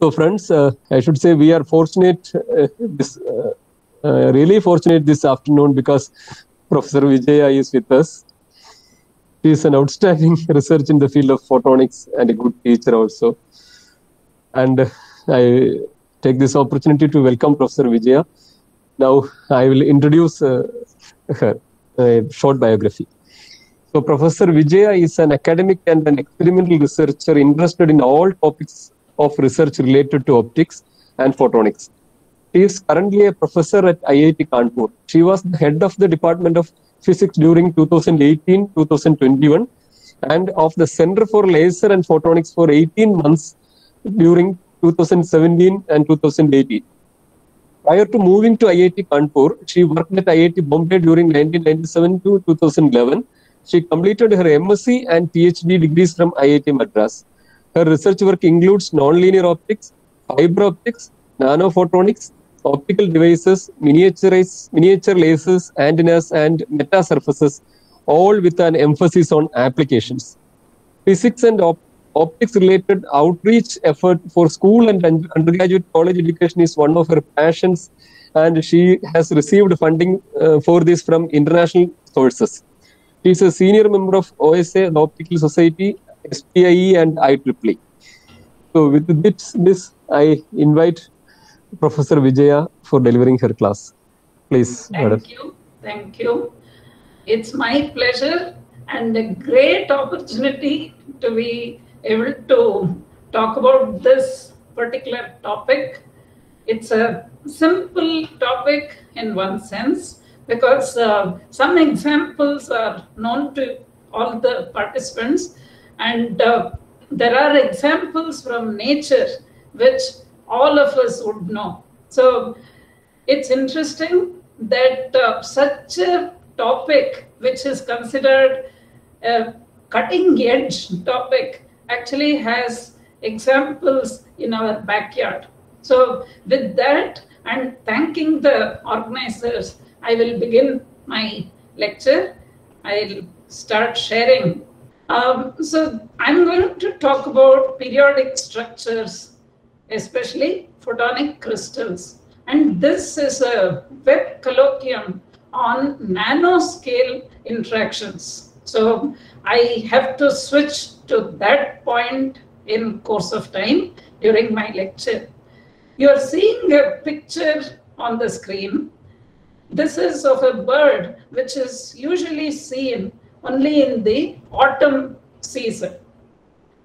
So friends, I should say we are fortunate, really fortunate this afternoon because Professor Vijaya is with us. He is an outstanding researcher in the field of photonics and a good teacher also. And I take this opportunity to welcome Professor Vijaya. Now I will introduce her short biography. So Professor Vijaya is an academic and an experimental researcher interested in all topics of research related to optics and photonics. She is currently a professor at IIT Kanpur. She was the head of the Department of Physics during 2018-2021 and of the Center for Laser and Photonics for 18 months during 2017 and 2018. Prior to moving to IIT Kanpur, she worked at IIT Bombay during 1997 to 2011. She completed her MSc and PhD degrees from IIT Madras. Her research work includes nonlinear optics, fiber optics, nanophotonics, optical devices, miniature lasers, antennas, and metasurfaces, all with an emphasis on applications. Physics and optics-related outreach effort for school and undergraduate college education is one of her passions, and she has received funding for this from international sources. She is a senior member of OSA, the Optical Society, SPIE, and IEEE. So with this, I invite Professor Vijaya for delivering her class. Please, madam. Thank you. It's my pleasure and a great opportunity to be able to talk about this particular topic. It's a simple topic in one sense because some examples are known to all the participants, and there are examples from nature which all of us would know. So it's interesting that such a topic, which is considered a cutting edge topic, actually has examples in our backyard. So with that, and thanking the organizers, I will begin my lecture. I'll start sharing. So I'm going to talk about periodic structures, especially photonic crystals. And this is a web colloquium on nanoscale interactions. So I have to switch to that point in course of time during my lecture. You're seeing a picture on the screen. This is of a bird which is usually seen only in the autumn season.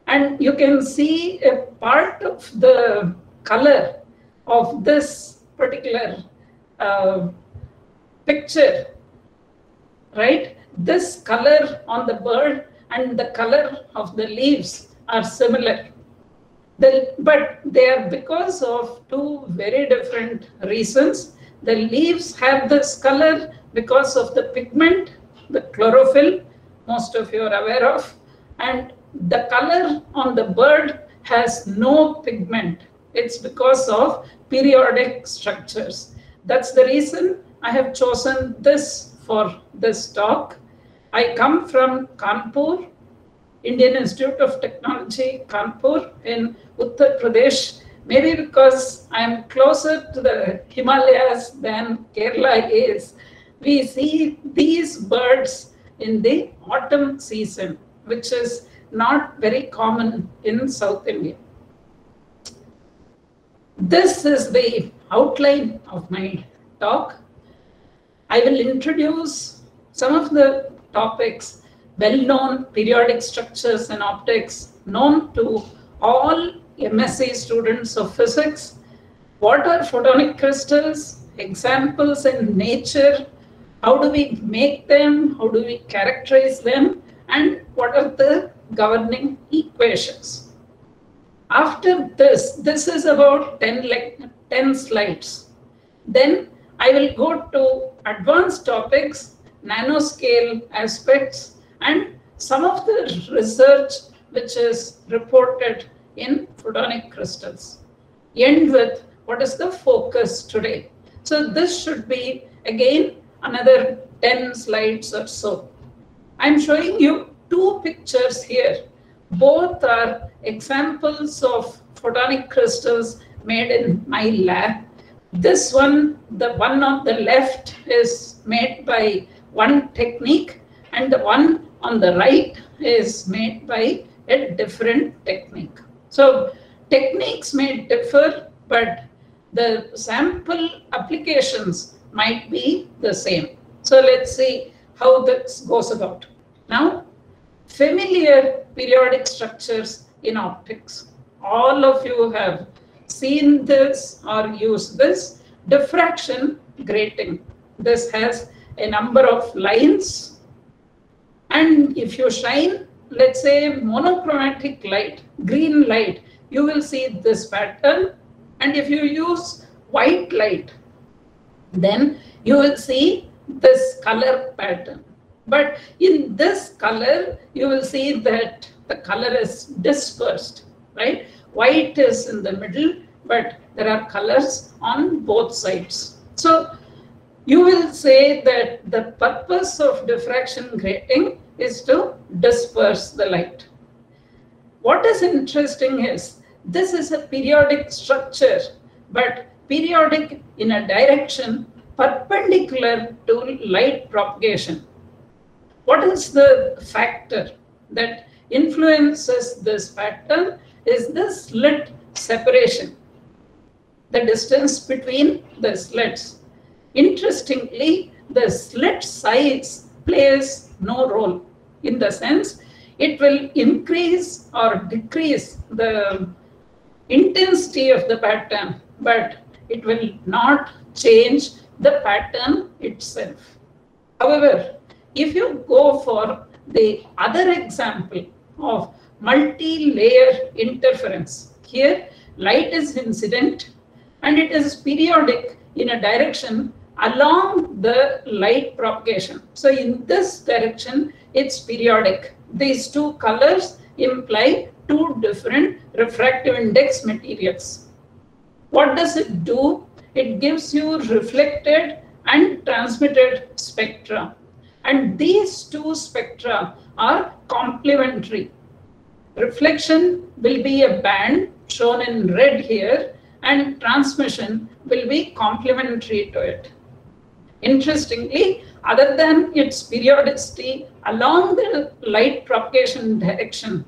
And you can see a part of the color of this particular picture, right? This color on the bird and the color of the leaves are similar. But they are because of two very different reasons. The leaves have this color because of the pigment, the chlorophyll, most of you are aware of, and the color on the bird has no pigment. It's because of periodic structures. That's the reason I have chosen this for this talk. I come from Kanpur, Indian Institute of Technology, Kanpur in Uttar Pradesh. Maybe because I'm closer to the Himalayas than Kerala is, we see these birds in the autumn season, which is not very common in South India. This is the outline of my talk. I will introduce some of the topics, well-known periodic structures and optics, known to all MSc students of physics. What are photonic crystals? Examples in nature. How do we make them? How do we characterize them? And what are the governing equations? After this is about 10 slides. Then I will go to advanced topics, nanoscale aspects, and some of the research which is reported in photonic crystals. End with what is the focus today. So this should be, again, another 10 slides or so. I'm showing you two pictures here. Both are examples of photonic crystals made in my lab. This one, the one on the left, is made by one technique, and the one on the right is made by a different technique. So techniques may differ, but the sample applications might be the same. So let's see how this goes about. Now, familiar periodic structures in optics. All of you have seen this or used this. Diffraction grating. This has a number of lines, and if you shine, let's say, monochromatic light, green light, you will see this pattern. And if you use white light, then you will see this color pattern. But in this color, you will see that the color is dispersed, right? White is in the middle, but there are colors on both sides. So you will say that the purpose of diffraction grating is to disperse the light. What is interesting is this is a periodic structure, but periodic in a direction perpendicular to light propagation. What is the factor that influences this pattern is the slit separation, the distance between the slits. Interestingly, the slit size plays no role, in the sense it will increase or decrease the intensity of the pattern, but it will not change the pattern itself. However, if you go for the other example of multi-layer interference, here light is incident and it is periodic in a direction along the light propagation. So in this direction, it's periodic. These two colors imply two different refractive index materials. What does it do? It gives you reflected and transmitted spectra. And these two spectra are complementary. Reflection will be a band shown in red here, and transmission will be complementary to it. Interestingly, other than its periodicity along the light propagation direction,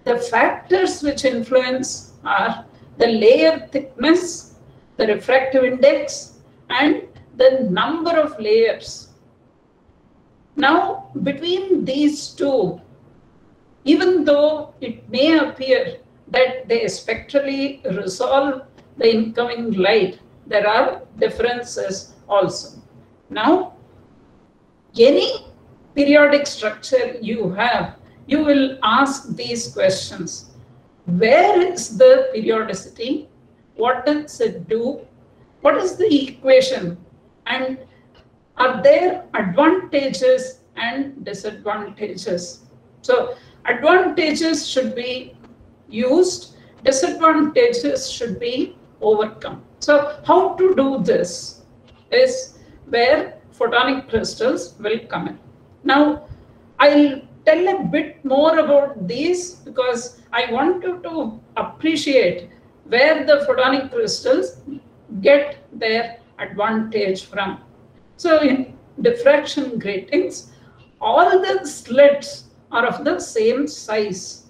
the factors which influence are the layer thickness, the refractive index, and the number of layers. Now, between these two, even though it may appear that they spectrally resolve the incoming light, there are differences also. Now, any periodic structure you have, you will ask these questions. Where is the periodicity? What does it do? What is the equation? And are there advantages and disadvantages? So advantages should be used, disadvantages should be overcome. So how to do this is where photonic crystals will come in. Now, I'll tell a bit more about these because I want you to appreciate where the photonic crystals get their advantage from. So in diffraction gratings, all the slits are of the same size,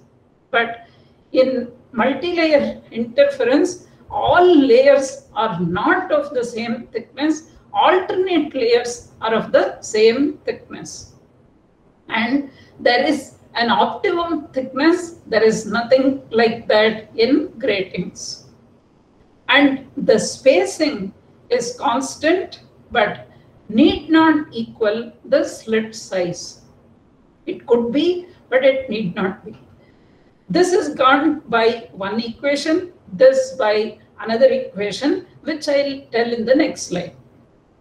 but in multi-layer interference, all layers are not of the same thickness. Alternate layers are of the same thickness. And there is an optimum thickness. There is nothing like that in gratings. And the spacing is constant, but need not equal the slit size. It could be, but it need not be. This is gone by one equation, this by another equation, which I'll tell in the next slide.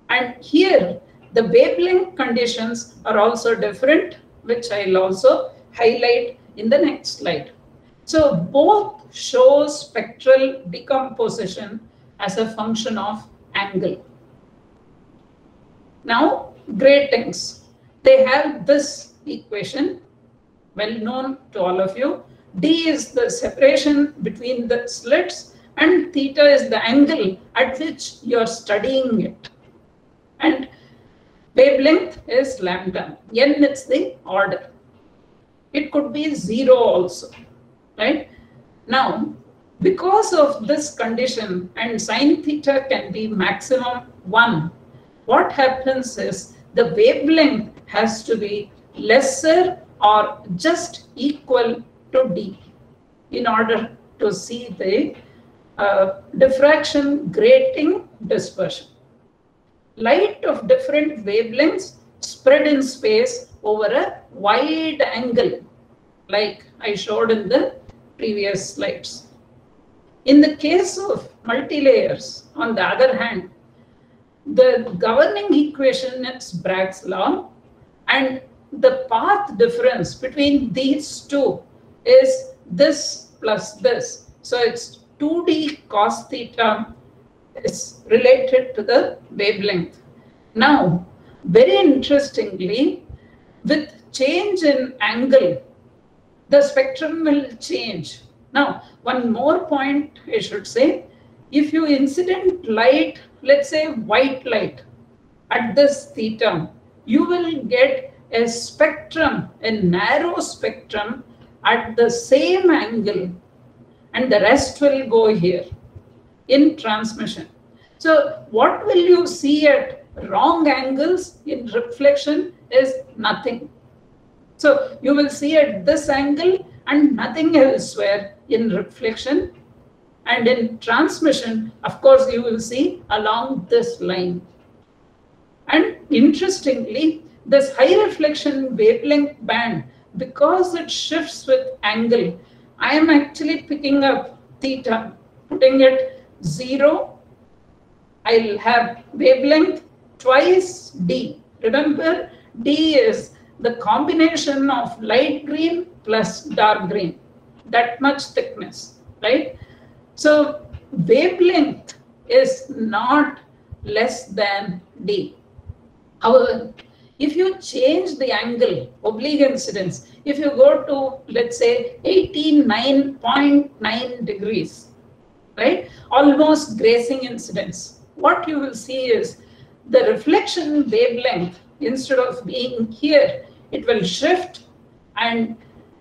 And here, the wavelength conditions are also different, which I'll also highlight in the next slide. So both show spectral decomposition as a function of angle. Now, gratings. They have this equation, well known to all of you. D is the separation between the slits, and theta is the angle at which you are studying it. And wavelength is lambda. N is the order. It could be 0 also, right? Now, because of this condition and sine theta can be maximum 1, what happens is the wavelength has to be lesser or just equal to D in order to see the diffraction grating dispersion. Light of different wavelengths spread in space over a wide angle, like I showed in the previous slides. In the case of multilayers, on the other hand, the governing equation is Bragg's law, and the path difference between these two is this plus this. So it's 2D cos theta is related to the wavelength. Now, very interestingly, with change in angle, the spectrum will change. Now, one more point I should say, if you incident light, let's say white light, at this theta, you will get a spectrum, a narrow spectrum at the same angle, and the rest will go here in transmission. So what will you see at wrong angles in reflection is nothing. So you will see at this angle and nothing elsewhere in reflection. And in transmission, of course, you will see along this line. And interestingly, this high reflection wavelength band, because it shifts with angle, I am actually picking up theta, putting it 0. I'll have wavelength twice D. Remember, D is the combination of light green plus dark green, that much thickness, right? So wavelength is not less than D. However, if you change the angle, oblique incidence, if you go to, let's say, 89.9 degrees, right, almost grazing incidence, what you will see is the reflection wavelength, instead of being here, it will shift, and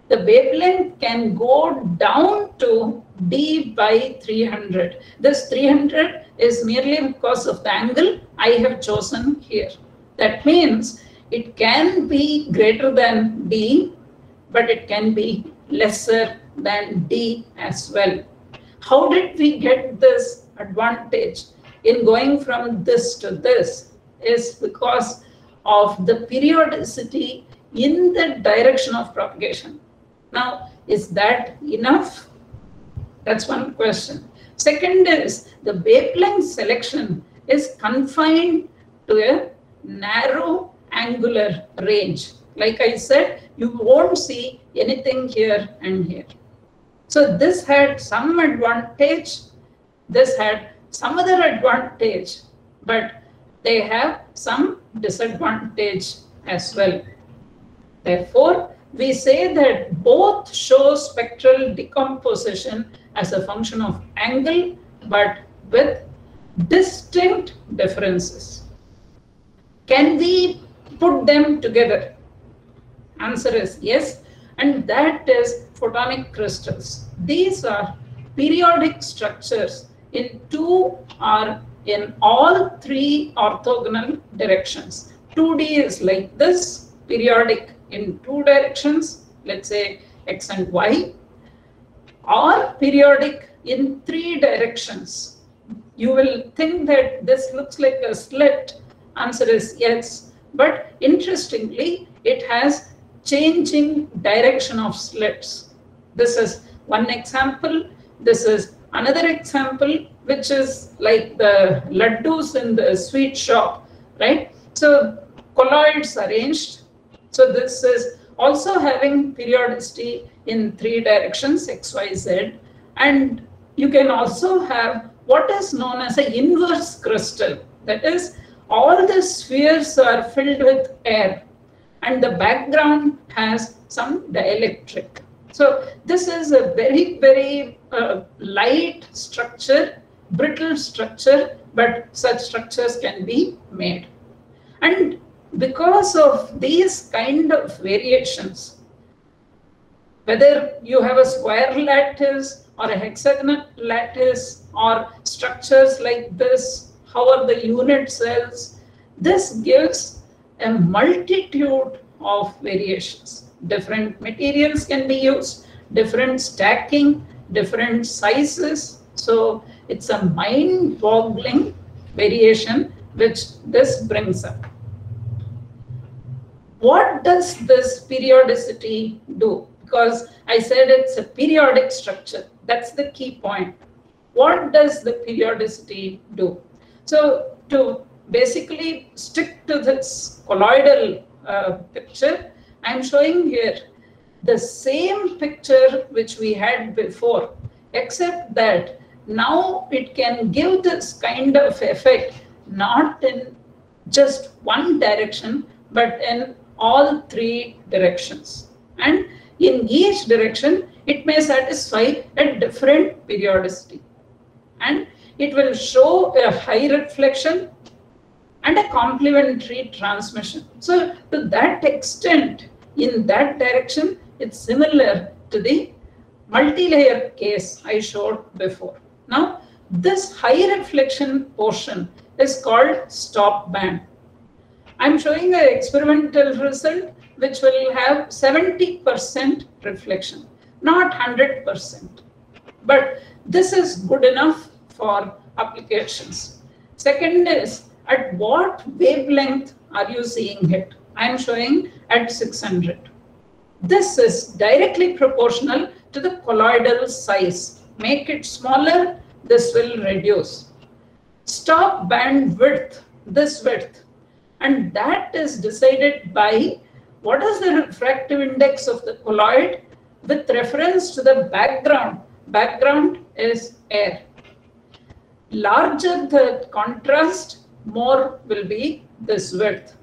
the wavelength can go down to D by 300. This 300 is merely because of the angle I have chosen here. That means it can be greater than D, but it can be lesser than D as well. How did we get this advantage in going from this to this? Is because of the periodicity in the direction of propagation. Now, is that enough? That's one question. Second is the wavelength selection is confined to a narrow angular range. Like I said, you won't see anything here and here. So this had some advantage, this had some other advantage, but they have some disadvantage as well. Therefore, we say that both show spectral decomposition as a function of angle, but with distinct differences. Can we put them together? Answer is yes, and that is photonic crystals. These are periodic structures in two or in all three orthogonal directions. 2D is like this, periodic in two directions, let's say X and Y, or periodic in three directions. You will think that this looks like a slit. Answer is yes, but interestingly, it has changing direction of slits. This is one example. This is another example, which is like the laddus in the sweet shop, right? So colloids arranged. So this is also having periodicity in three directions, X, Y, Z. And you can also have what is known as an inverse crystal. That is, all the spheres are filled with air and the background has some dielectric. So this is a very, very light structure, brittle structure, but such structures can be made. And because of these kind of variations, whether you have a square lattice or a hexagonal lattice or structures like this, how are the unit cells, this gives a multitude of variations. Different materials can be used, different stacking, different sizes. So it's a mind-boggling variation which this brings up. What does this periodicity do? Because I said it's a periodic structure. That's the key point. What does the periodicity do? So to basically stick to this colloidal picture, I'm showing here the same picture which we had before, except that now it can give this kind of effect not in just one direction, but in all three directions. And in each direction, it may satisfy a different periodicity. And it will show a high reflection and a complementary transmission. So to that extent, in that direction, it's similar to the multi-layer case I showed before. Now, this high reflection portion is called stop band. I'm showing an experimental result which will have 70% reflection, not 100%. But this is good enough for applications. Second is, at what wavelength are you seeing it? I'm showing at 600. This is directly proportional to the colloidal size. Make it smaller, this will reduce. Stop band width, this width, and that is decided by what is the refractive index of the colloid with reference to the background. Background is air. Larger the contrast, more will be this width.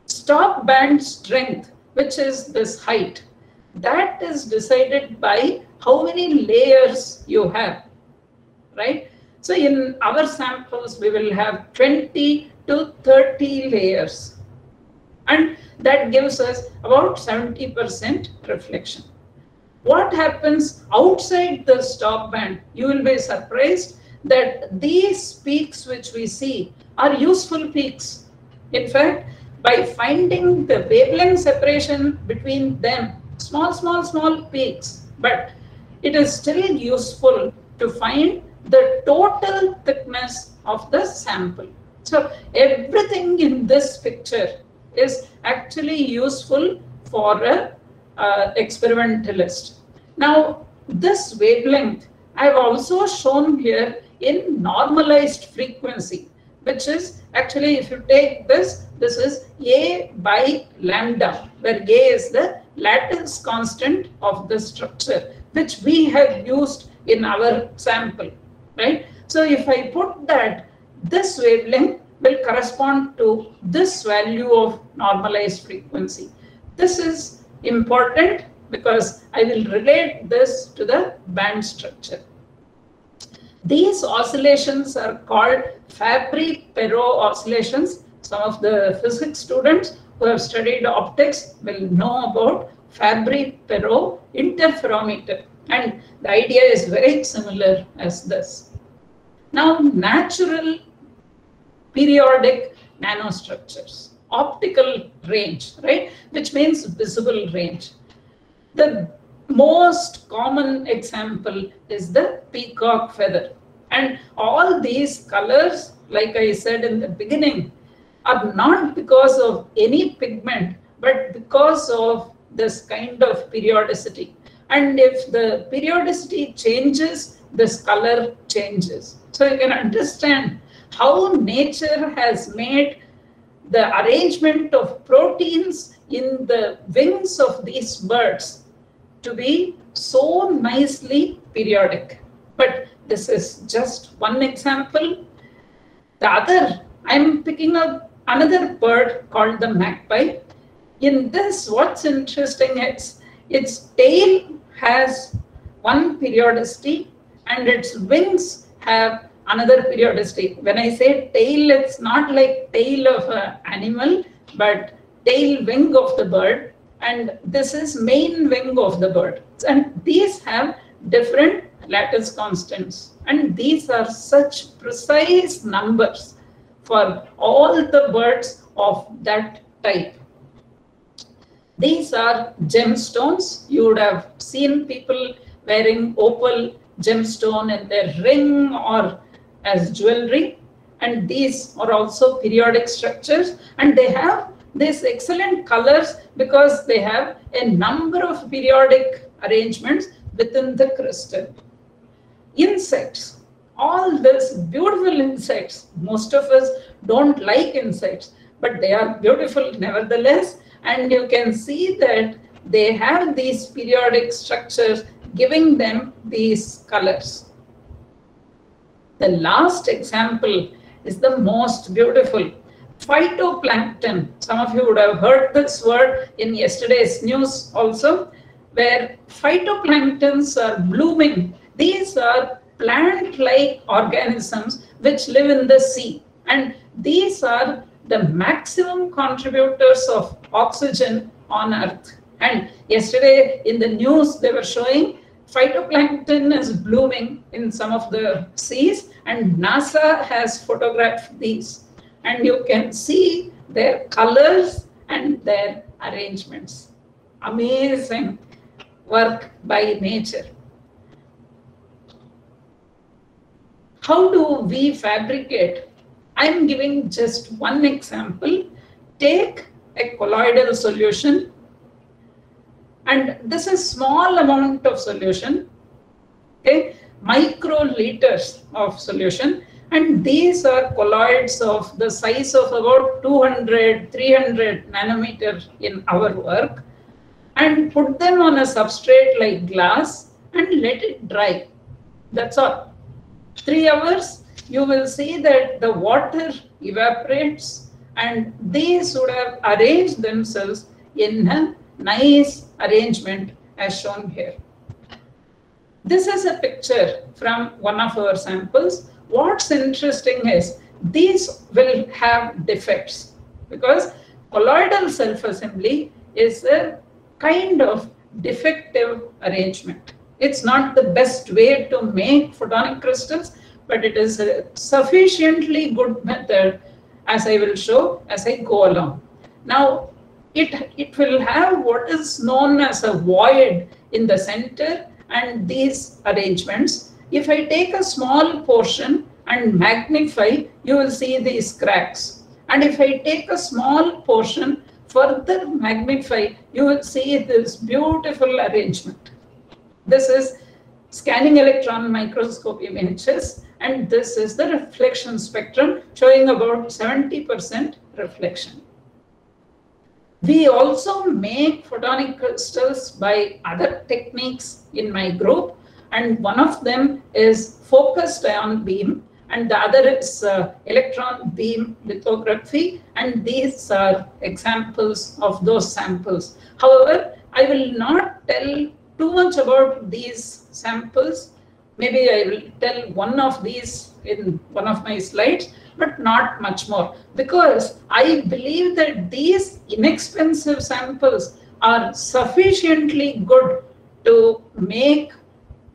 Stop band strength, which is this height, that is decided by how many layers you have, right? So in our samples, we will have 20 to 30 layers, and that gives us about 70% reflection. What happens outside the stop band? You will be surprised that these peaks which we see are useful peaks. In fact, by finding the wavelength separation between them, small peaks, but it is still useful to find the total thickness of the sample. So everything in this picture is actually useful for a experimentalist. Now, this wavelength I have also shown here in normalized frequency, which is actually, if you take this, this is A by lambda, where A is the lattice constant of the structure, which we have used in our sample, right? So if I put that, this wavelength will correspond to this value of normalized frequency. This is important because I will relate this to the band structure. These oscillations are called Fabry-Perot oscillations. Some of the physics students who have studied optics will know about Fabry-Perot interferometer, and the idea is very similar as this. Now, natural periodic nanostructures, optical range, right, which means visible range. The most common example is the peacock feather, and all these colors, like I said in the beginning, are not because of any pigment, but because of this kind of periodicity. And if the periodicity changes, this color changes. So you can understand how nature has made the arrangement of proteins in the wings of these birds to be so nicely periodic. But this is just one example. The other, I'm picking up another bird called the magpie. In this, what's interesting is its tail has one periodicity and its wings have another periodicity. When I say tail, it's not like tail of an animal, but tail wing of the bird, and this is main wing of the bird. And these have different lattice constants, and these are such precise numbers for all the birds of that type. These are gemstones. You would have seen people wearing opal gemstone in their ring or as jewelry, and these are also periodic structures, and they have these excellent colors because they have a number of periodic arrangements within the crystal. Insects, all these beautiful insects. Most of us don't like insects, but they are beautiful nevertheless, and you can see that they have these periodic structures giving them these colors. The last example is the most beautiful. Phytoplankton. Some of you would have heard this word in yesterday's news also, where phytoplanktons are blooming. These are plant-like organisms which live in the sea, and these are the maximum contributors of oxygen on Earth. And yesterday in the news they were showing phytoplankton is blooming in some of the seas, and NASA has photographed these, and you can see their colors and their arrangements. Amazing work by nature. How do we fabricate? I'm giving just one example. Take a colloidal solution, and this is small amount of solution, okay, microliters of solution, and these are colloids of the size of about 200, 300 nanometer in our work, and put them on a substrate like glass and let it dry. That's all. 3 hours, you will see that the water evaporates, and these would have arranged themselves in a nice arrangement as shown here. This is a picture from one of our samples. What's interesting is these will have defects because colloidal self-assembly is a kind of defective arrangement. It's not the best way to make photonic crystals, but it is a sufficiently good method, as I will show as I go along. Now, it will have what is known as a void in the center and these arrangements. If I take a small portion and magnify, you will see these cracks. And if I take a small portion, further magnify, you will see this beautiful arrangement. This is scanning electron microscope images, and this is the reflection spectrum showing about 70% reflection. We also make photonic crystals by other techniques in my group, and one of them is focused ion beam, and the other is electron beam lithography, and these are examples of those samples. However, I will not tell too much about these samples. Maybe I will tell one of these in one of my slides, but not much more, because I believe that these inexpensive samples are sufficiently good to make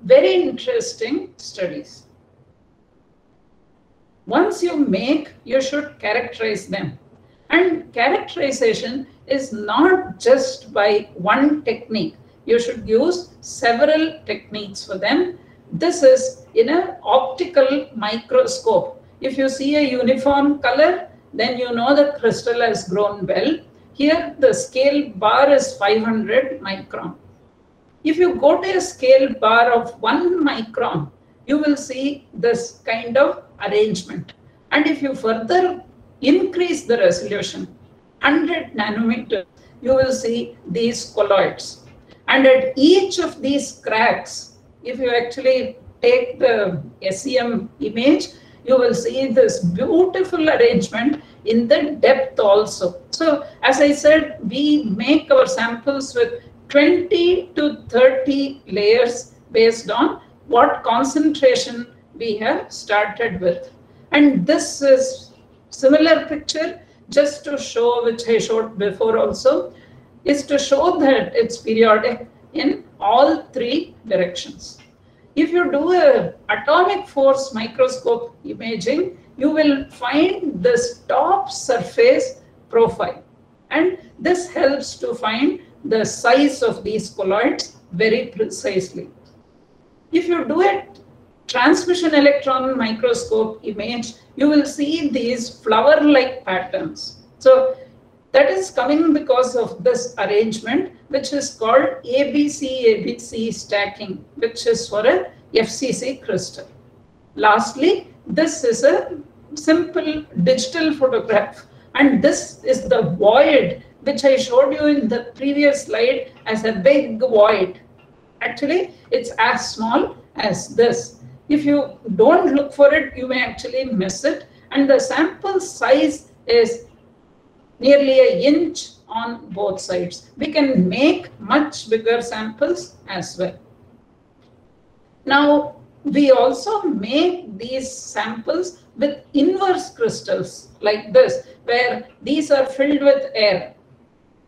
very interesting studies. Once you make, you should characterize them. And characterization is not just by one technique. You should use several techniques for them. This is in an optical microscope. If you see a uniform color, then you know the crystal has grown well. Here the scale bar is 500 micron. If you go to a scale bar of 1 micron, you will see this kind of arrangement. And if you further increase the resolution, 100 nanometers, you will see these colloids. And at each of these cracks, if you actually take the SEM image, you will see this beautiful arrangement in the depth also. So as I said, we make our samples with 20 to 30 layers based on what concentration we have started with. And this is similar picture, just to show, which I showed before also, is to show that it's periodic in all three directions. If you do a atomic force microscope imaging, you will find this top surface profile, and this helps to find the size of these colloids very precisely. If you do a transmission electron microscope image, you will see these flower-like patterns. So that is coming because of this arrangement, which is called ABC stacking, which is for a FCC crystal. Lastly, this is a simple digital photograph, and this is the void which I showed you in the previous slide as a big void. Actually, it's as small as this. If you don't look for it, you may actually miss it. And the sample size is nearly an inch on both sides. We can make much bigger samples as well. Now, we also make these samples with inverse crystals like this, where these are filled with air.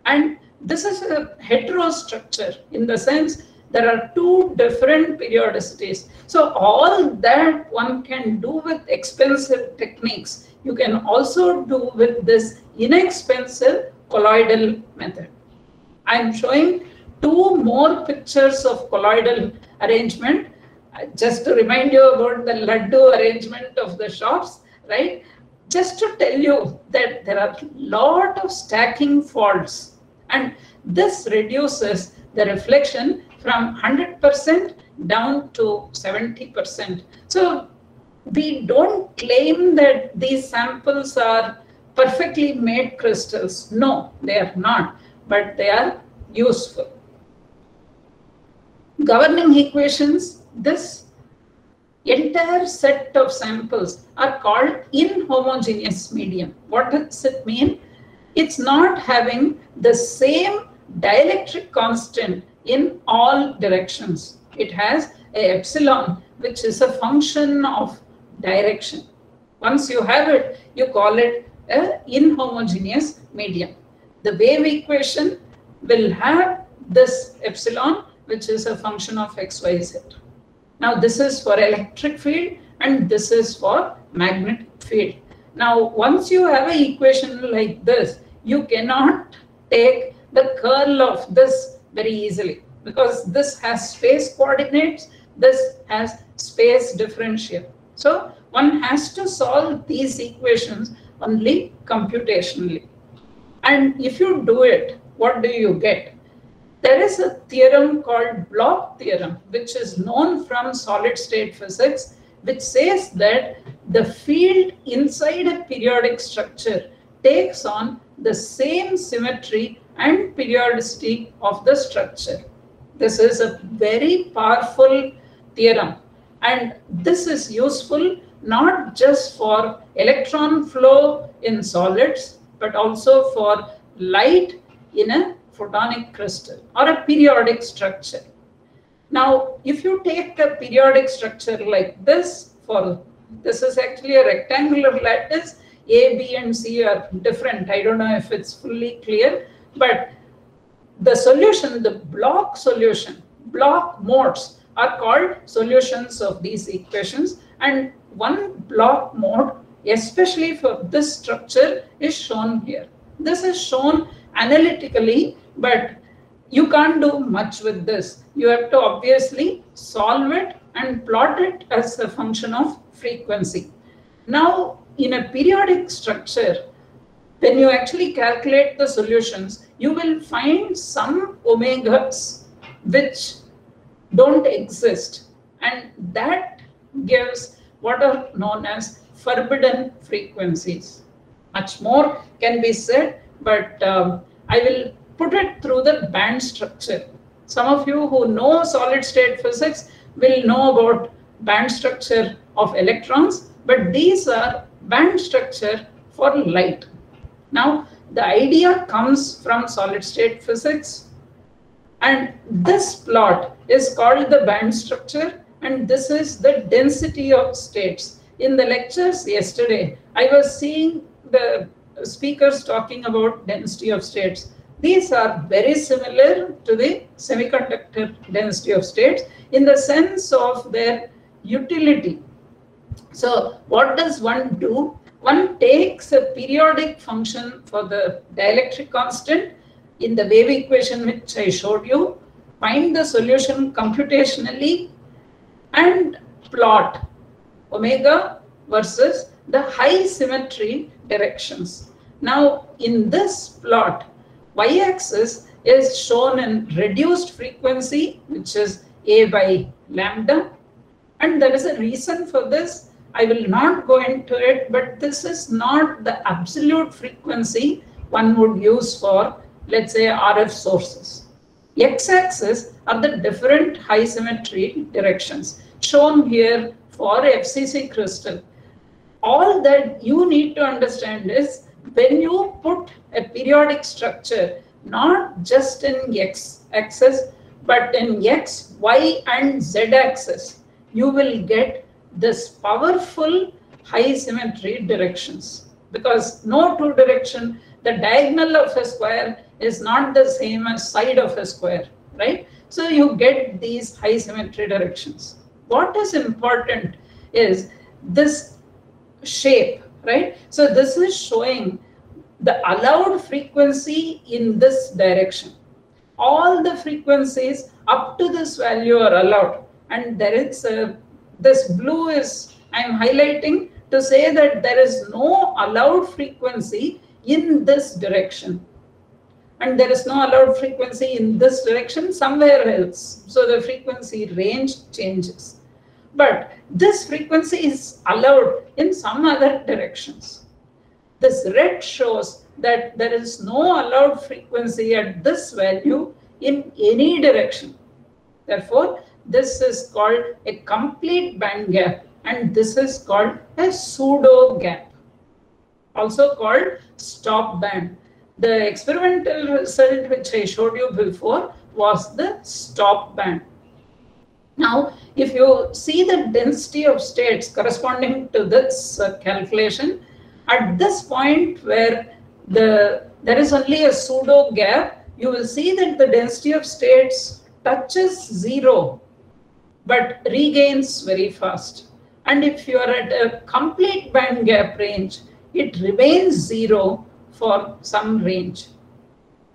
And this is a heterostructure in the sense there are two different periodicities. So all that one can do with expensive techniques, you can also do with this inexpensive colloidal method. I am showing two more pictures of colloidal arrangement, just to remind you about the laddu arrangement of the shops, right? Just to tell you that there are a lot of stacking faults, and this reduces the reflection from 100% down to 70%. So we don't claim that these samples are perfectly made crystals. No, they are not, but they are useful. Governing equations, this entire set of samples are called inhomogeneous medium. What does it mean? It's not having the same dielectric constant in all directions. It has a epsilon, which is a function of direction. Once you have it, you call it an inhomogeneous medium. The wave equation will have this epsilon, which is a function of x, y, z. Now this is for electric field and this is for magnetic field. Now once you have an equation like this, you cannot take the curl of this very easily, because this has space coordinates, this has space differential. So one has to solve these equations only computationally. And if you do it, what do you get? There is a theorem called Bloch theorem, which is known from solid state physics, which says that the field inside a periodic structure takes on the same symmetry and periodicity of the structure. This is a very powerful theorem, and this is useful not just for electron flow in solids, but also for light in a photonic crystal or a periodic structure. Now, if you take a periodic structure like this, this is actually a rectangular lattice, A, B, and C are different. I don't know if it's fully clear, but the solution, the Bloch solution, Bloch modes are called solutions of these equations, and one Bloch mode, especially for this structure, is shown here. This is shown analytically, but you can't do much with this. You have to obviously solve it and plot it as a function of frequency. Now, in a periodic structure, when you actually calculate the solutions, you will find some omegas which don't exist, and that gives what are known as forbidden frequencies. Much more can be said, but I will put it through the band structure. Some of you who know solid state physics will know about band structure of electrons, but these are band structure for light. Now, the idea comes from solid state physics, And this plot is called the band structure, and this is the density of states. In the lectures yesterday, I was seeing the speakers talking about density of states. These are very similar to the semiconductor density of states in the sense of their utility. So what does one do? One takes a periodic function for the dielectric constant in the wave equation which I showed you, find the solution computationally, and plot omega versus the high symmetry directions. Now, in this plot, y-axis is shown in reduced frequency, which is a by lambda. And there is a reason for this. I will not go into it, but this is not the absolute frequency one would use for, let's say, RF sources. X-axis are the different high symmetry directions shown here for FCC crystal. All that you need to understand is when you put a periodic structure, not just in X-axis, but in X, Y, and Z-axis, you will get this powerful high symmetry directions, because no two direction, the diagonal of a square is not the same as side of a square, right? So you get these high symmetry directions. What is important is this shape, right? So this is showing the allowed frequency in this direction. All the frequencies up to this value are allowed, and there is this blue is I'm highlighting to say that there is no allowed frequency in this direction, and there is no allowed frequency in this direction somewhere else. So the frequency range changes, but this frequency is allowed in some other directions. This red shows that there is no allowed frequency at this value in any direction. Therefore, this is called a complete band gap, and this is called a pseudo gap, also called stop band. The experimental result which I showed you before was the stop band. Now, if you see the density of states corresponding to this calculation, at this point where there is only a pseudo gap, you will see that the density of states touches 0, but regains very fast. And if you are at a complete band gap range, it remains 0 for some range.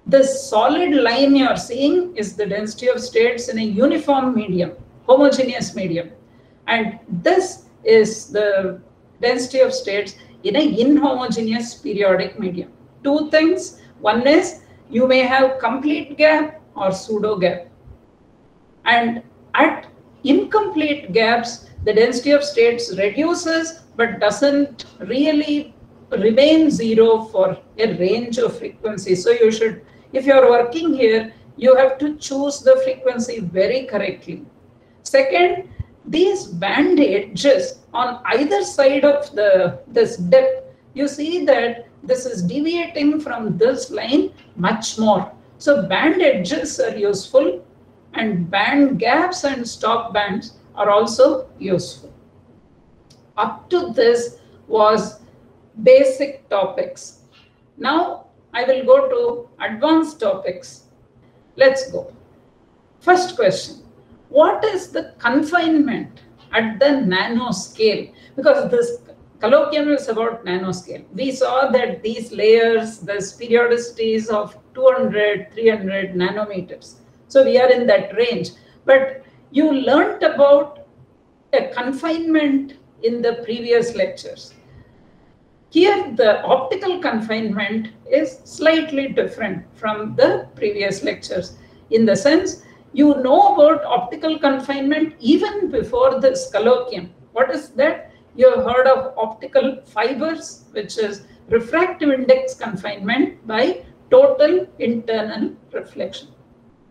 This solid line you are seeing is the density of states in a uniform medium, homogeneous medium. And this is the density of states in an inhomogeneous periodic medium. Two things. One is you may have complete gap or pseudo gap. And at incomplete gaps, the density of states reduces but doesn't really remain 0 for a range of frequencies. So you should, if you are working here, you have to choose the frequency very correctly. Second, these band edges on either side of this depth, you see that this is deviating from this line much more. So band edges are useful, and band gaps and stop bands are also useful. Up to this was basic topics. Now I will go to advanced topics. Let's go. First question. What is the confinement at the nanoscale? Because this colloquium is about nanoscale. We saw that these layers, the periodicities of 200, 300 nanometers. So we are in that range. But you learnt about a confinement in the previous lectures. Here, the optical confinement is slightly different from the previous lectures, in the sense you know about optical confinement even before this colloquium. What is that? You have heard of optical fibers, which is refractive index confinement by total internal reflection.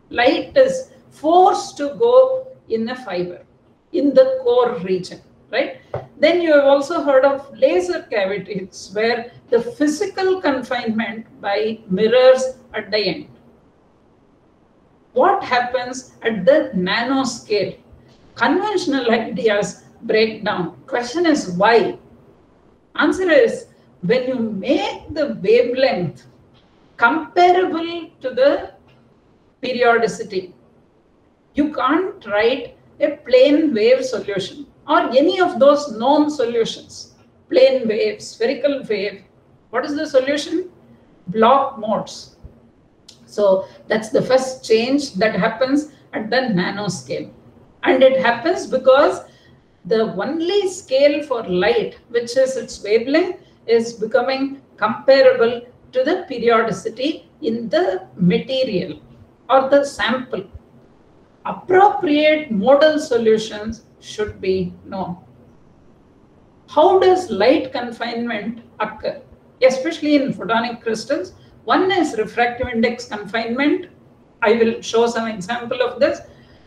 Light is forced to go in a fiber in the core region, right? Then you have also heard of laser cavities, where the physical confinement by mirrors at the end. What happens at the nanoscale? Conventional ideas break down. Question is why? Answer is, when you make the wavelength comparable to the periodicity, you can't write a plane wave solution or any of those known solutions. Plane wave, spherical wave. What is the solution? Block modes. So that's the first change that happens at the nanoscale. And it happens because the only scale for light, which is its wavelength, is becoming comparable to the periodicity in the material or the sample. Appropriate modal solutions should be known. How does light confinement occur? Especially in photonic crystals, one is refractive index confinement. I will show some example of this.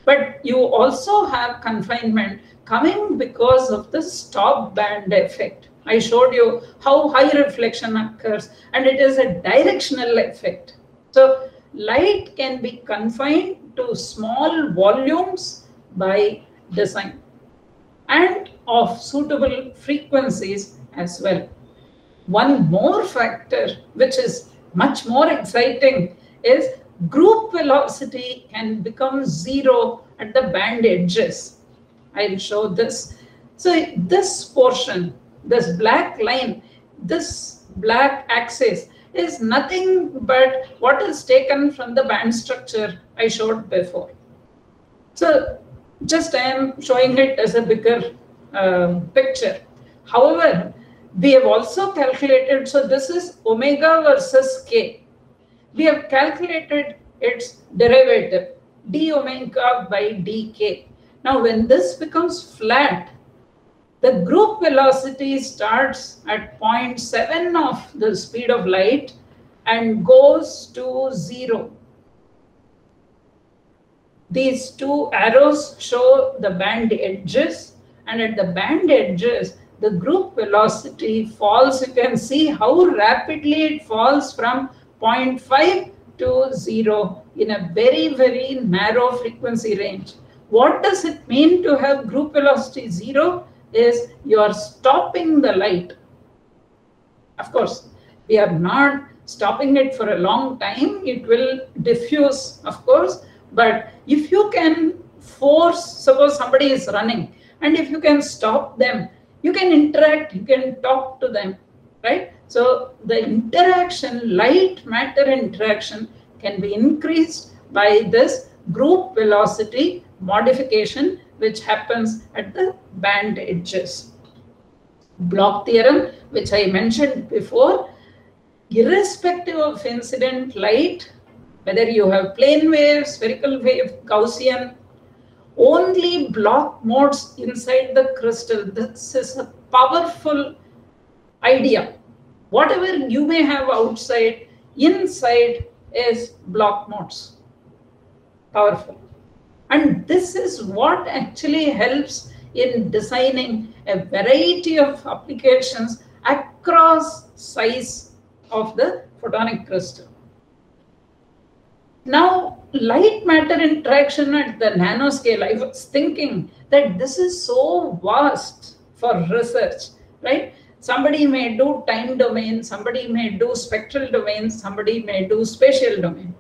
But you also have confinement coming because of the stop band effect. I showed you how high reflection occurs, and it is a directional effect. So light can be confined to small volumes by design and of suitable frequencies as well. One more factor which is much more exciting is group velocity can become zero at the band edges. I'll show this. So this portion, this black line, this black axis is nothing but what is taken from the band structure I showed before. So just I am showing it as a bigger picture. However, we have also calculated, so this is omega versus k. We have calculated its derivative, d omega by dk. Now, when this becomes flat, the group velocity starts at 0.7 of the speed of light and goes to 0. These two arrows show the band edges, and at the band edges, the group velocity falls. You can see how rapidly it falls from 0.5 to 0 in a very, very narrow frequency range. What does it mean to have group velocity 0? Is you are stopping the light. Of course, we are not stopping it for a long time. It will diffuse, of course. But if you can force, suppose somebody is running, and if you can stop them, you can interact, you can talk to them, right? So the interaction, light matter interaction, can be increased by this group velocity modification, which happens at the band edges. Bloch theorem, which I mentioned before, irrespective of incident light, whether you have plane wave, spherical wave, Gaussian, only Bloch modes inside the crystal. This is a powerful idea. Whatever you may have outside, inside is Bloch modes. Powerful. And this is what actually helps in designing a variety of applications across size of the photonic crystal. Now, light matter interaction at the nanoscale, I was thinking that this is so vast for research, right? Somebody may do time domain, somebody may do spectral domain, somebody may do spatial domain.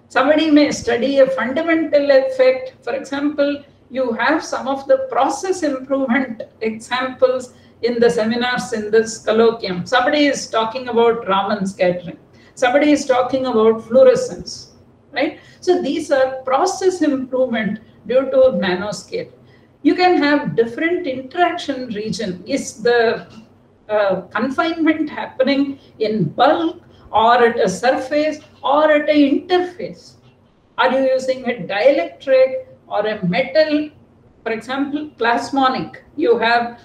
Somebody may study a fundamental effect. For example, you have some of the process improvement examples in the seminars in this colloquium. Somebody is talking about Raman scattering. Somebody is talking about fluorescence, right? So these are process improvement due to nanoscale. You can have different interaction region. Is the confinement happening in bulk or at a surface or at an interface? Are you using a dielectric or a metal? For example, plasmonic, you have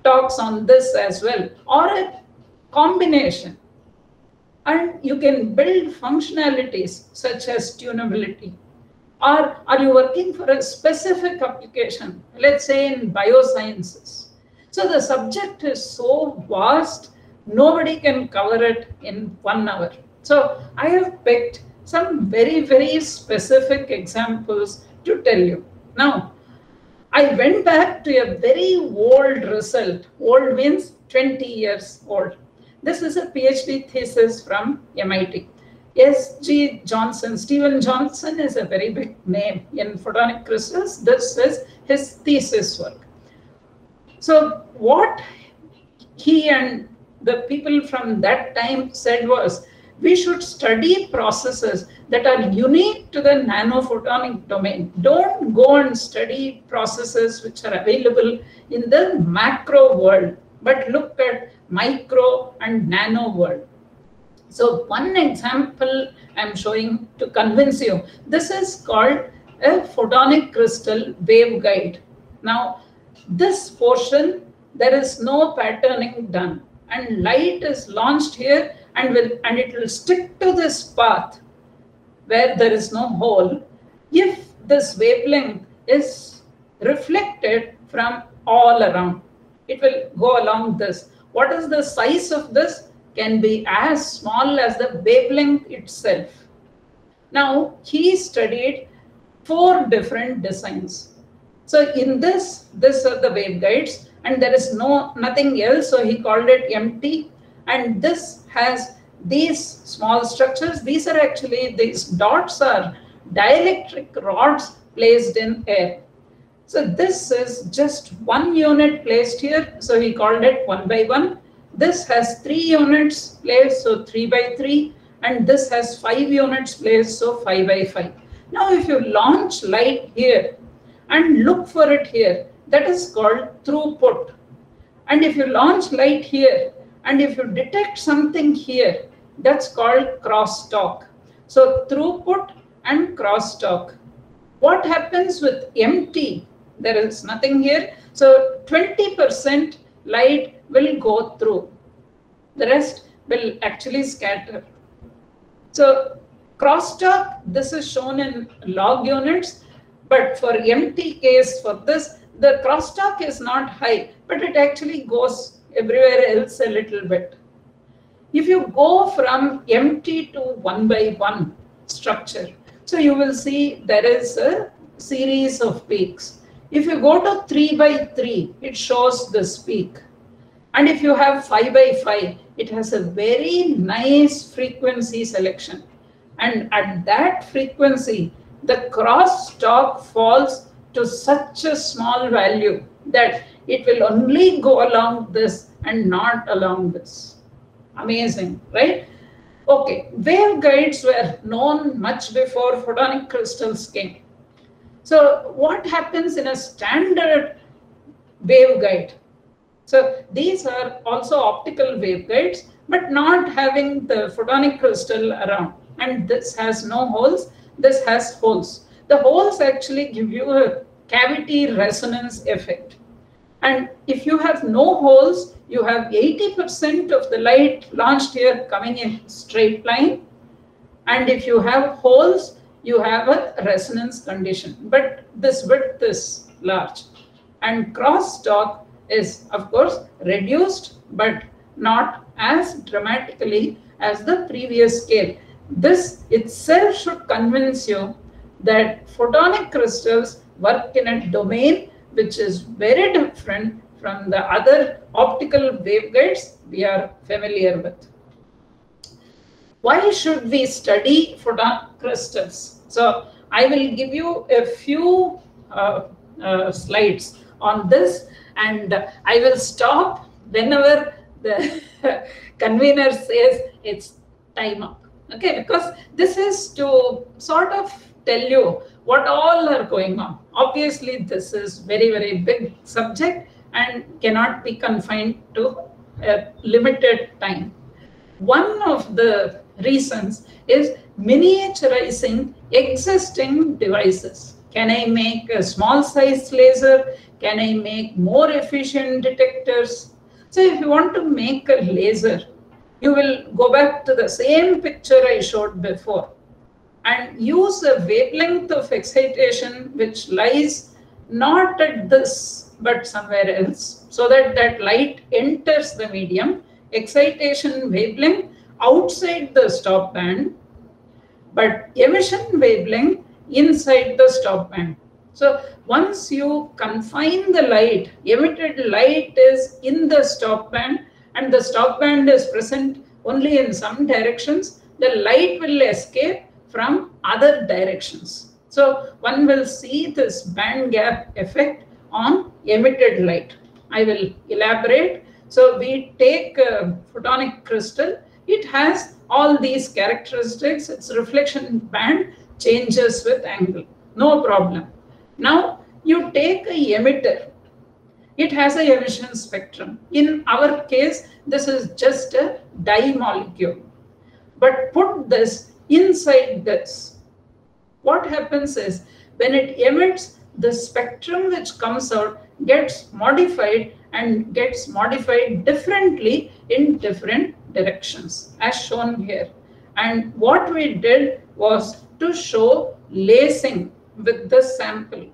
talks on this as well, or a combination. And you can build functionalities such as tunability. Or are you working for a specific application, let's say in biosciences? So the subject is so vast, nobody can cover it in 1 hour. So I have picked some very, very specific examples to tell you. Now, I went back to a very old result. Old means 20 years old. This is a PhD thesis from MIT. S.G. Johnson, Stephen Johnson is a very big name in photonic crystals. This is his thesis work. So what he and the people from that time said was, we should study processes that are unique to the nanophotonic domain. Don't go and study processes which are available in the macro world, but look at micro and nano world. So one example I'm showing to convince you. This is called a photonic crystal waveguide. Now, this portion, there is no patterning done, and light is launched here, and it will stick to this path where there is no hole if this wavelength is reflected from all around. It will go along this. What is the size of this? Can be as small as the wavelength itself. Now, he studied 4 different designs. So in this are the waveguides, and there is nothing else, so he called it empty. And this has these small structures. These are actually, these dots are dielectric rods placed in air. So this is just 1 unit placed here, so he called it 1 by 1. This has 3 units placed, so 3 by 3, and this has 5 units placed, so 5 by 5. Now if you launch light here and look for it here, that is called throughput. And if you launch light here, and if you detect something here, that's called crosstalk. So throughput and crosstalk. What happens with empty? There is nothing here. So 20% light will go through. The rest will actually scatter. So crosstalk, this is shown in log units, but for empty case for this, the crosstalk is not high, but it actually goes everywhere else a little bit. If you go from empty to 1 by 1 structure, so you will see there is a series of peaks. If you go to 3 by 3, it shows this peak. And if you have 5 by 5, it has a very nice frequency selection. And at that frequency, the crosstalk falls to such a small value that it will only go along this and not along this. Amazing, right? Okay, waveguides were known much before photonic crystals came. So what happens in a standard waveguide? So these are also optical waveguides, but not having the photonic crystal around. And this has no holes, this has holes. The holes actually give you a cavity resonance effect. And if you have no holes, you have 80% of the light launched here coming in straight line. And if you have holes, you have a resonance condition. But this width is large. And crosstalk is, of course, reduced, but not as dramatically as the previous scale. This itself should convince you that photonic crystals work in a domain which is very different from the other optical waveguides we are familiar with. Why should we study photonic crystals? So I will give you a few slides on this, and I will stop whenever the convener says it's time up. Okay, because this is to sort of tell you what all are going on. Obviously, this is very, very big subject and cannot be confined to a limited time. One of the reasons is miniaturizing existing devices. Can I make a small size laser? Can I make more efficient detectors? So if you want to make a laser, you will go back to the same picture I showed before and use a wavelength of excitation which lies not at this but somewhere else, so that that light enters the medium, excitation wavelength outside the stop band, but emission wavelength inside the stop band. So once you confine the light, emitted light is in the stop band, and the stop band is present only in some directions, the light will escape from other directions. So one will see this band gap effect on emitted light. I will elaborate. So we take a photonic crystal. It has all these characteristics. Its reflection band changes with angle. No problem. Now you take a emitter. It has a emission spectrum. In our case, this is just a dye molecule. But put this inside this. What happens is, when it emits, the spectrum which comes out gets modified and gets modified differently in different directions, as shown here. And what we did was to show lacing with the sample.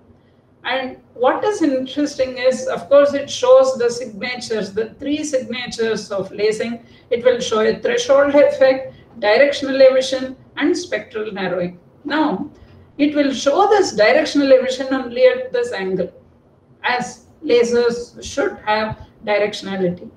And what is interesting is, of course, it shows the signatures, the 3 signatures of lacing. It will show a threshold effect, directional emission, and spectral narrowing. Now, it will show this directional emission only at this angle, as lasers should have directionality.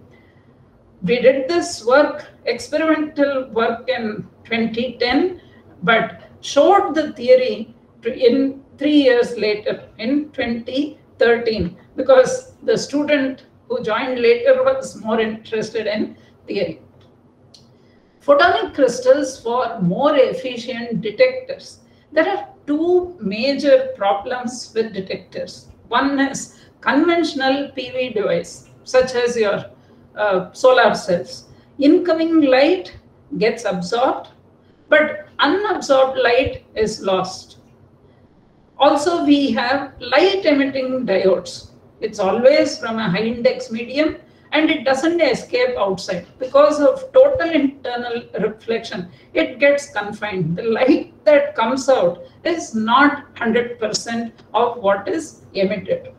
We did this work, experimental work, in 2010, but showed the theory in 3 years later, in 2013, because the student who joined later was more interested in theory. Photonic crystals for more efficient detectors. There are 2 major problems with detectors. One is conventional PV device, such as your solar cells. Incoming light gets absorbed, but unabsorbed light is lost. Also, we have light emitting diodes. It's always from a high index medium, and it doesn't escape outside. Because of total internal reflection, it gets confined. The light that comes out is not 100% of what is emitted.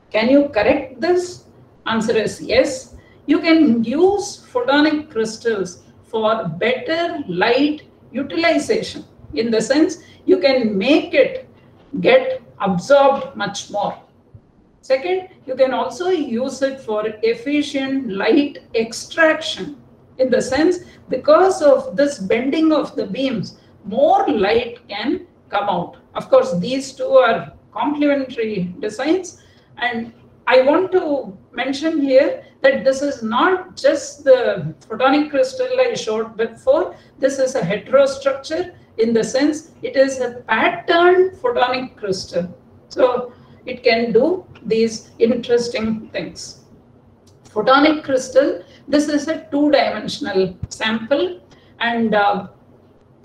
Can you correct this? Answer is yes. You can use photonic crystals for better light utilization. In the sense, you can make it get absorbed much more. Second, you can also use it for efficient light extraction. In the sense, because of this bending of the beams, more light can come out. Of course, these 2 are complementary designs. And I want to mention here that this is not just the photonic crystal I showed before. This is a heterostructure. In the sense, it is a patterned photonic crystal. So it can do these interesting things. Photonic crystal, this is a 2-dimensional sample, and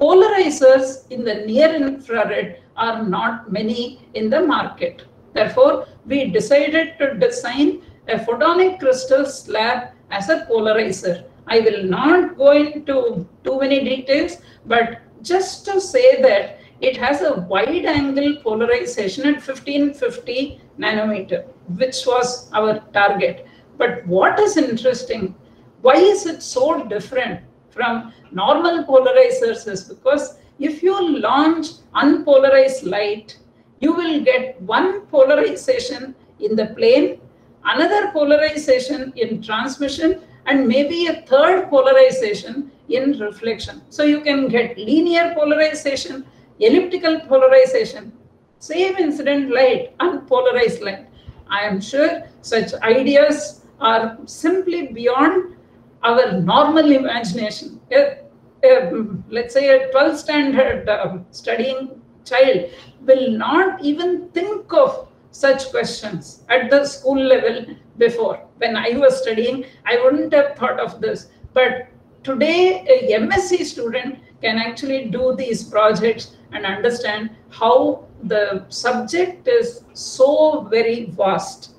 polarizers in the near infrared are not many in the market. Therefore, we decided to design a photonic crystal slab as a polarizer. I will not go into too many details, but just to say that it has a wide angle polarization at 1550 nanometer, which was our target. But what is interesting, why is it so different from normal polarizers, is because if you launch unpolarized light, you will get one polarization in the plane, another polarization in transmission, and maybe a third polarization in reflection. So you can get linear polarization, elliptical polarization, same incident light, unpolarized light. I am sure such ideas are simply beyond our normal imagination. Let's say a 12th standard studying child will not even think of such questions at the school level before. When I was studying, I wouldn't have thought of this. But today, a MSc student can actually do these projects and understand how the subject is so very vast.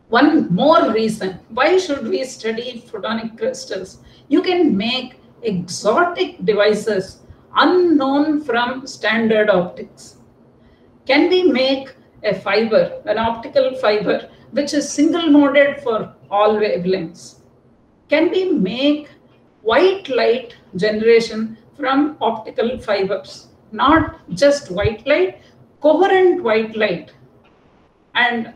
One more reason, why should we study photonic crystals? You can make exotic devices unknown from standard optics. Can we make a fiber, an optical fiber, which is single-moded for all wavelengths? Can we make white light generation from optical fibers, not just white light, coherent white light. And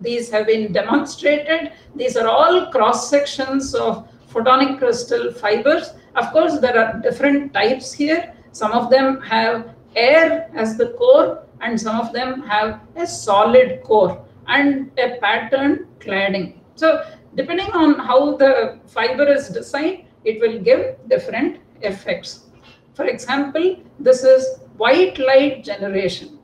these have been demonstrated. These are all cross sections of photonic crystal fibers. Of course, there are different types here. Some of them have air as the core, and some of them have a solid core and a patterned cladding. So depending on how the fiber is designed, it will give different effects. For example, this is white light generation.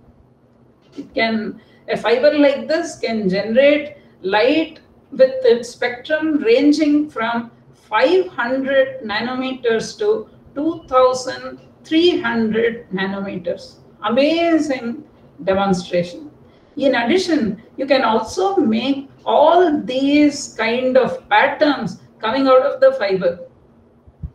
A fiber like this can generate light with its spectrum ranging from 500 nanometers to 2300 nanometers. Amazing demonstration. In addition, you can also make all these kind of patterns coming out of the fiber.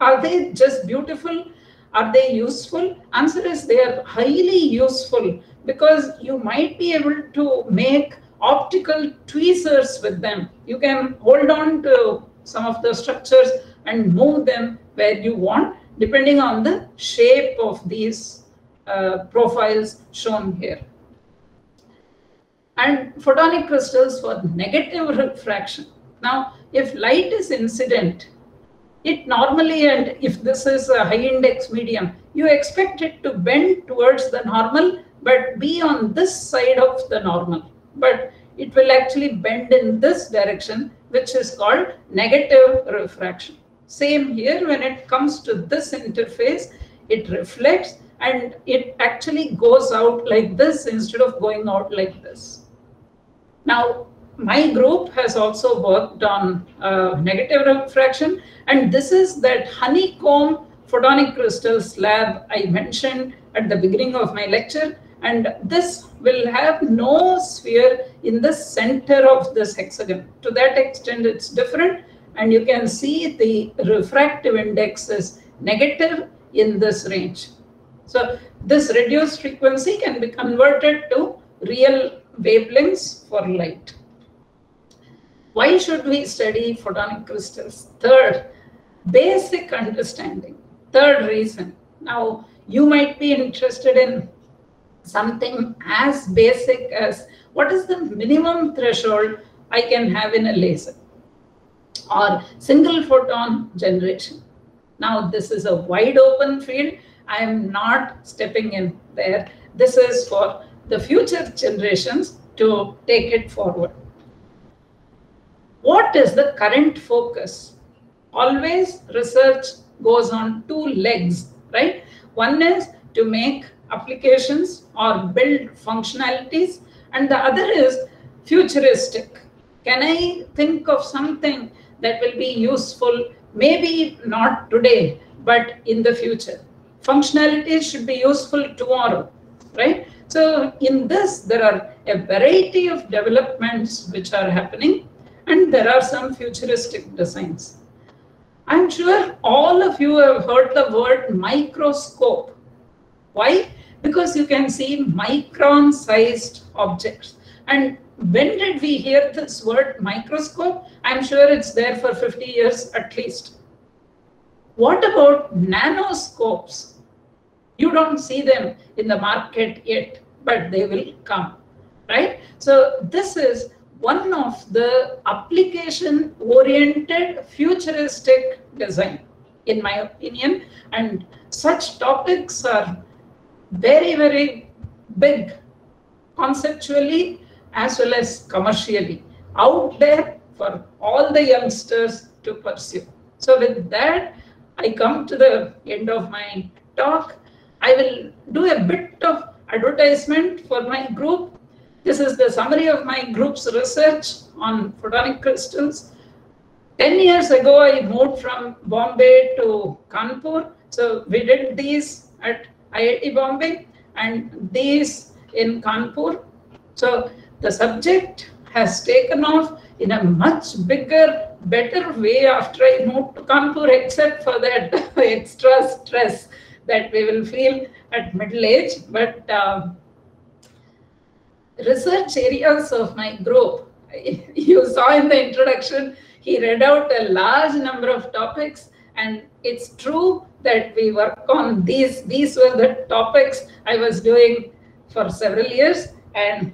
Are they just beautiful? Are they useful? Answer is they are highly useful, because you might be able to make optical tweezers with them. You can hold on to some of the structures and move them where you want, depending on the shape of these profiles shown here. And photonic crystals for negative refraction. Now, if light is incident, it normally, and if this is a high index medium, you expect it to bend towards the normal, but be on this side of the normal. But it will actually bend in this direction, which is called negative refraction. Same here, when it comes to this interface, it reflects and it actually goes out like this instead of going out like this. Now, my group has also worked on negative refraction, and this is that honeycomb photonic crystal slab I mentioned at the beginning of my lecture. And this will have no sphere in the center of this hexagon. To that extent, it's different. And you can see the refractive index is negative in this range. So this reduced frequency can be converted to real wavelengths for light. Why should we study photonic crystals? Third, basic understanding. Third reason. Now, you might be interested in something as basic as what is the minimum threshold I can have in a laser, or single photon generation. Now, this is a wide open field. I am not stepping in there. This is for the future generations to take it forward. What is the current focus? Always research goes on two legs, right? One is to make applications or build functionalities, and the other is futuristic. Can I think of something that will be useful, maybe not today, but in the future? Functionalities should be useful tomorrow, right? So in this, there are a variety of developments which are happening, and there are some futuristic designs. I'm sure all of you have heard the word microscope. Why? Because you can see micron-sized objects. And when did we hear this word microscope? I'm sure it's there for 50 years at least. What about nanoscopes? You don't see them in the market yet, but they will come, right? So this is one of the application-oriented futuristic design, in my opinion. And such topics are very, very big conceptually as well as commercially out there for all the youngsters to pursue. So with that, I come to the end of my talk. I will do a bit of advertisement for my group. This is the summary of my group's research on photonic crystals. 10 years ago, I moved from Bombay to Kanpur. So we did these at IIT Bombay and these in Kanpur. So the subject has taken off in a much bigger, better way after I moved to Kanpur, except for that extra stress that we will feel at middle age. But research areas of my group, you saw in the introduction, he read out a large number of topics, And it's true that we work on these. These were the topics I was doing for several years. And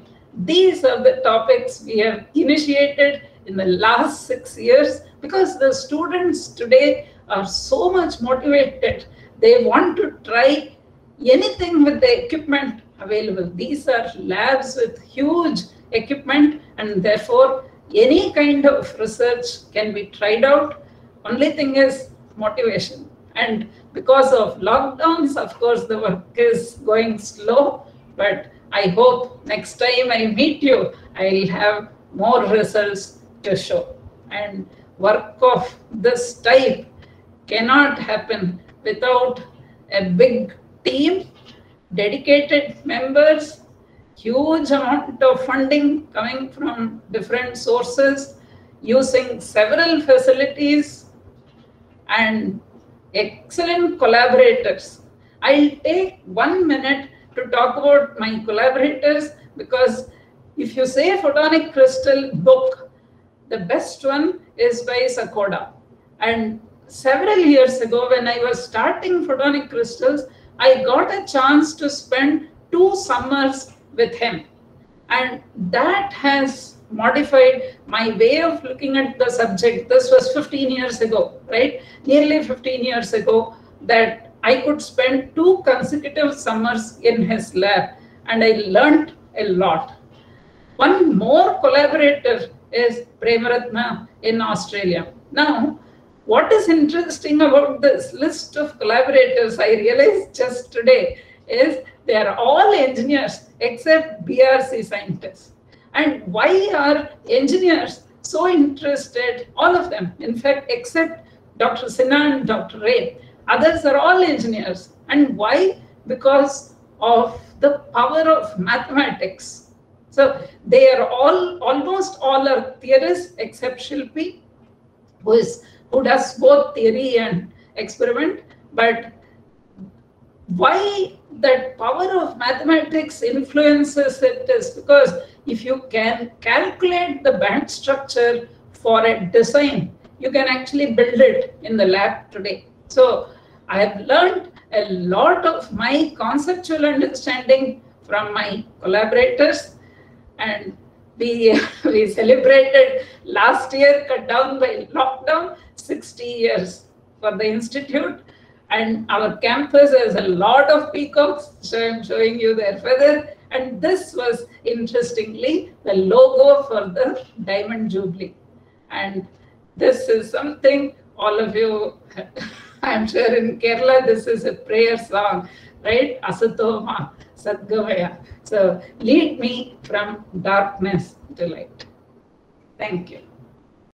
these are the topics we have initiated in the last 6 years, because the students today are so much motivated. They want to try anything with the equipment available. These are labs with huge equipment, and therefore any kind of research can be tried out. Only thing is motivation. And because of lockdowns, of course, the work is going slow, but I hope next time I meet you, I'll have more results to show. And work of this type cannot happen without a big team, dedicated members, huge amount of funding coming from different sources, using several facilities, and excellent collaborators. I'll take 1 minute to talk about my collaborators, because if you say photonic crystal book, the best one is by Sakoda. And several years ago, when I was starting photonic crystals, I got a chance to spend 2 summers with him. And that has modified my way of looking at the subject. This was 15 years ago, right? Nearly 15 years ago, that I could spend 2 consecutive summers in his lab, and I learned a lot. One more collaborator is Premaratna in Australia. Now, what is interesting about this list of collaborators, I realized just today, is they are all engineers except BRC scientists. And why are engineers so interested? All of them, in fact, except Dr. Sinha and Dr. Ray. Others are all engineers. And why? Because of the power of mathematics. So they are all, almost all are theorists except Shilpi, who does both theory and experiment. But why that power of mathematics influences it is because if you can calculate the band structure for a design, you can actually build it in the lab today. So I have learned a lot of my conceptual understanding from my collaborators, and we celebrated last year, cut down by lockdown, 60 years for the institute. And our campus has a lot of peacocks, so I'm showing you their feather. And this was, interestingly, the logo for the Diamond Jubilee. And this is something all of you, I'm sure in Kerala, this is a prayer song, right? Asatoma Sadgavaya. So lead me from darkness to light. Thank you.